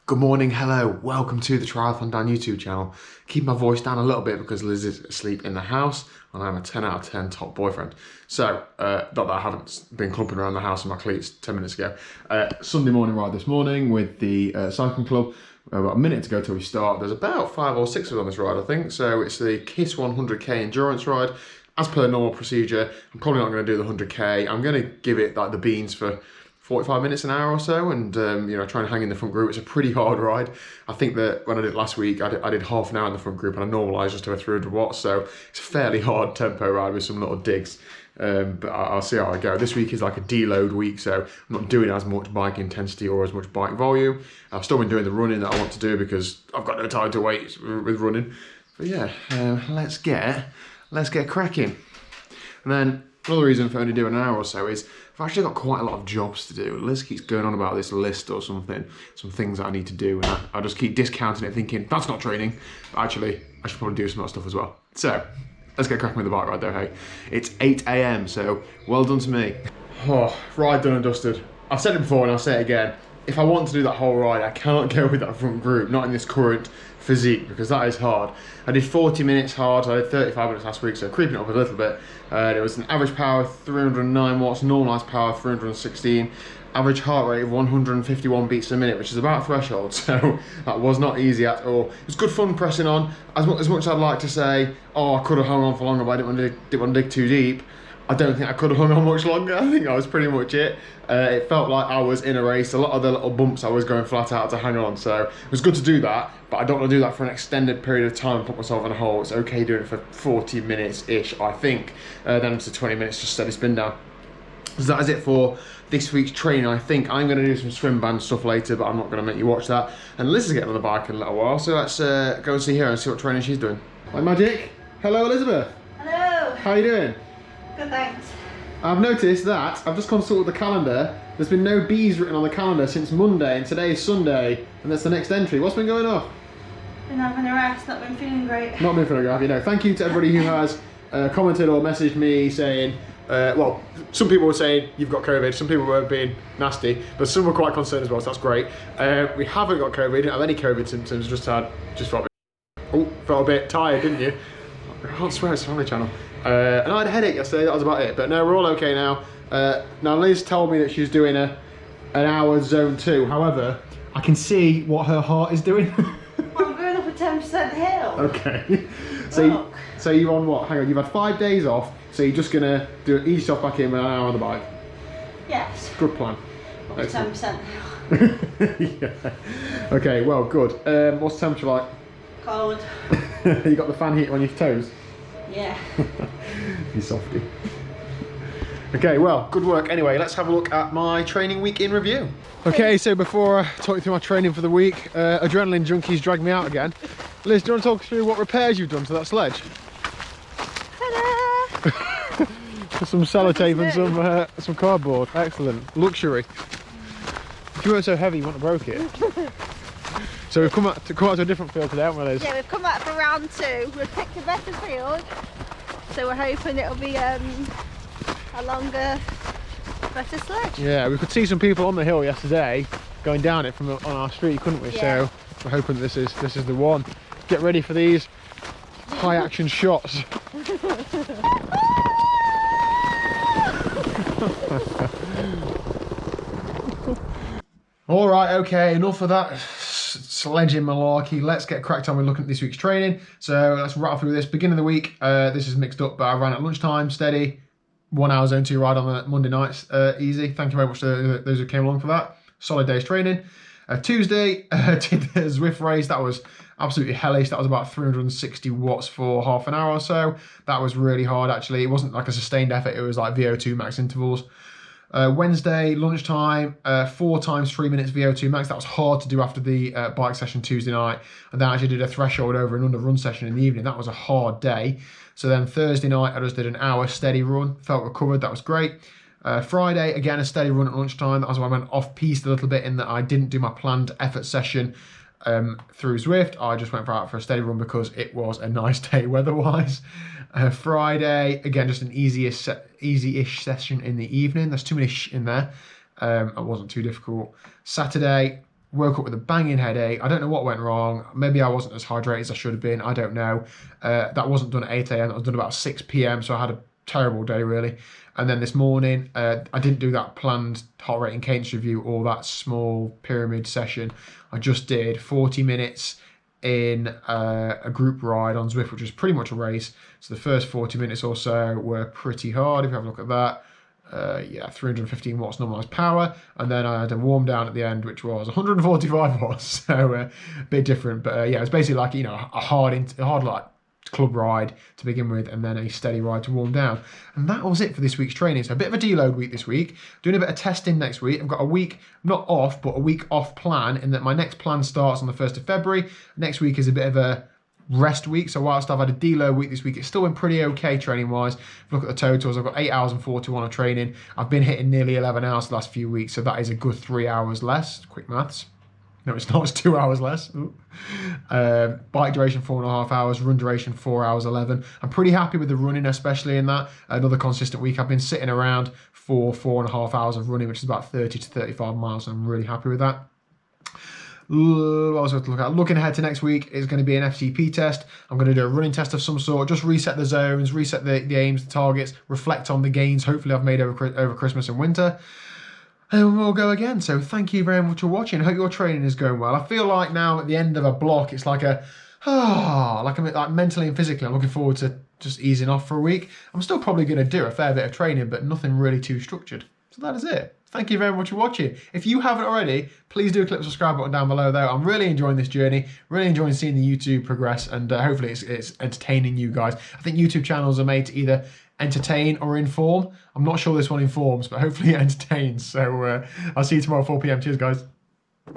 Good morning, hello, welcome to the TriathlonDan YouTube channel. Keep my voice down a little bit because Liz is asleep in the house and I'm a 10 out of 10 top boyfriend. So, not that I haven't been clumping around the house in my cleats 10 minutes ago. Sunday morning ride this morning with the cycling club. About a minute to go till we start. There's about 5 or 6 of us on this ride, I think. So it's the KISS 100k endurance ride. As per normal procedure, I'm probably not going to do the 100k. I'm going to give it like the beans for 45 minutes, an hour or so, and you know, try and hang in the front group. It's a pretty hard ride. I think that when I did it last week, I did half an hour in the front group and I normalised just to 300 watts, so it's a fairly hard tempo ride with some little digs. But I'll see how I go. This week is like a deload week, so I'm not doing as much bike intensity or as much bike volume. I've still been doing the running that I want to do because I've got no time to wait with running. But yeah, let's get cracking. And then another reason for only doing an hour or so is I've actually got quite a lot of jobs to do. Liz keeps going on about this list or something, some things that I need to do, and I just keep discounting it thinking, that's not training. But actually, I should probably do some other stuff as well. So, let's get cracking with the bike ride though, hey. It's 8 AM, so well done to me. Oh, ride done and dusted. I've said it before and I'll say it again. If I want to do that whole ride, I cannot go with that front group, not in this current physique, because that is hard. I did 40 minutes hard, I did 35 minutes last week, so creeping up a little bit. It was an average power 309 watts, normalised power 316, average heart rate of 151 beats a minute, which is about threshold, so that was not easy at all. It was good fun pressing on. As much as I'd like to say, oh, I could have hung on for longer, but I didn't want to dig too deep, I don't think I could have hung on much longer. I think that was pretty much it. It felt like I was in a race. A lot of the little bumps I was going flat out to hang on. So it was good to do that, but I don't want to do that for an extended period of time and put myself in a hole. It's okay doing it for 40 minutes-ish, I think. Then up to 20 minutes, just steady spin down. So that is it for this week's training. I think I'm going to do some swim band stuff later, but I'm not going to make you watch that. And Liz is getting on the bike in a little while, so let's go and see her and see what training she's doing. Hi, Magic. Hello, Elizabeth. Hello. How are you doing? Good, thanks. I've noticed that I've just consulted the calendar. There's been no B's written on the calendar since Monday, and today is Sunday, and that's the next entry. What's been going on? Been having a rest, not been feeling great. Not been feeling great, have you? No. Thank you to everybody who has commented or messaged me saying, well, some people were saying you've got COVID, some people were being nasty, but some were quite concerned as well, so that's great. We haven't got COVID, didn't have any COVID symptoms, just felt a bit tired, didn't you? I can't swear, it's a family channel. And I had a headache yesterday, that was about it. But no, we're all okay now. Now Liz told me that she's doing an hour zone 2. However, I can see what her heart is doing. Well, I'm going up a 10% hill. Okay. So you're on what? Hang on, you've had 5 days off, so you're just gonna ease yourself back in with an hour on the bike? Yes. Good plan. Up 10% hill. Yeah. Okay, well, good. What's the temperature like? Cold. You got the fan heater on your toes? Yeah. You softy. Okay, well, good work. Anyway, let's have a look at my training week in review. Okay, so before I talk you through my training for the week, adrenaline junkies dragged me out again. Liz, do you want to talk us through what repairs you've done to that sledge? Ta-da! Some sellotape and some cardboard. Excellent. Luxury. If you weren't so heavy, you wouldn't have broke it. So we've come out to a different field today, haven't we, Liz? Yeah, we've come out for round 2. We've picked a better field, so we're hoping it'll be a longer, better sledge. Yeah, we could see some people on the hill yesterday going down it from on our street, couldn't we? Yeah. So we're hoping this is the one. Get ready for these high action shots. All right, okay, enough of that sledging malarkey. Let's get cracked on with looking at this week's training. So let's rattle through this. Beginning of the week, this is mixed up, but I ran at lunchtime, steady. 1 hour zone 2 ride on the Monday nights, easy. Thank you very much to those who came along for that. Solid day's training. Tuesday, did the Zwift race. That was absolutely hellish. That was about 360 watts for half an hour or so. That was really hard, actually. It wasn't like a sustained effort. It was like VO2 max intervals. Wednesday, lunchtime, 4 times 3 minutes VO2 max. That was hard to do after the bike session Tuesday night. And then I actually did a threshold over and under run session in the evening. That was a hard day. So then Thursday night, I just did an hour steady run. Felt recovered. That was great. Friday, again, a steady run at lunchtime. That was why I went off-piste a little bit in that I didn't do my planned effort session through Zwift. I just went out for a steady run because it was a nice day weather-wise. Friday, again, just an easy-ish session in the evening. There's too many in there. It wasn't too difficult. Saturday, woke up with a banging headache. I don't know what went wrong. Maybe I wasn't as hydrated as I should have been. I don't know. That wasn't done at 8 a.m. That was done about 6 p.m. So I had a terrible day, really. And then this morning, I didn't do that planned heart rate and cadence review or that small pyramid session. I just did 40 minutes in a group ride on Zwift, which was pretty much a race. So the first 40 minutes or so were pretty hard, if you have a look at that. 315 watts normalized power, and then I had a warm down at the end, which was 145 watts, so a bit different. But yeah, it was basically like, a hard like club ride to begin with, and then a steady ride to warm down. And that was it for this week's training. So a bit of a deload week this week, doing a bit of testing next week. I've got a week, not off, but a week off plan, in that my next plan starts on the 1st of February. Next week is a bit of a rest week, so whilst I've had a deload week this week, it's still been pretty okay training wise. Look at the totals, I've got 8 hours and 41 of training. I've been hitting nearly 11 hours the last few weeks, so that is a good 3 hours less. Quick maths. No, it's not, it's 2 hours less. Bike duration 4.5 hours, run duration 4 hours 11. I'm pretty happy with the running, especially in that. Another consistent week. I've been sitting around for 4.5 hours of running, which is about 30 to 35 miles, and I'm really happy with that. What else I have to look at? Looking ahead to next week is going to be an FTP test. I'm going to do a running test of some sort, just reset the zones, reset the aims, the targets, reflect on the gains hopefully I've made over Christmas and winter. And we'll go again. So thank you very much for watching. I hope your training is going well. I feel like now at the end of a block, it's like like mentally and physically, I'm looking forward to just easing off for a week. I'm still probably going to do a fair bit of training, but nothing really too structured. So that is it. Thank you very much for watching. If you haven't already, please do click the subscribe button down below though. I'm really enjoying this journey, really enjoying seeing the YouTube progress, and hopefully it's entertaining you guys. I think YouTube channels are made to either entertain or inform. I'm not sure this one informs, but hopefully it entertains. So I'll see you tomorrow at 4 p.m. Cheers guys.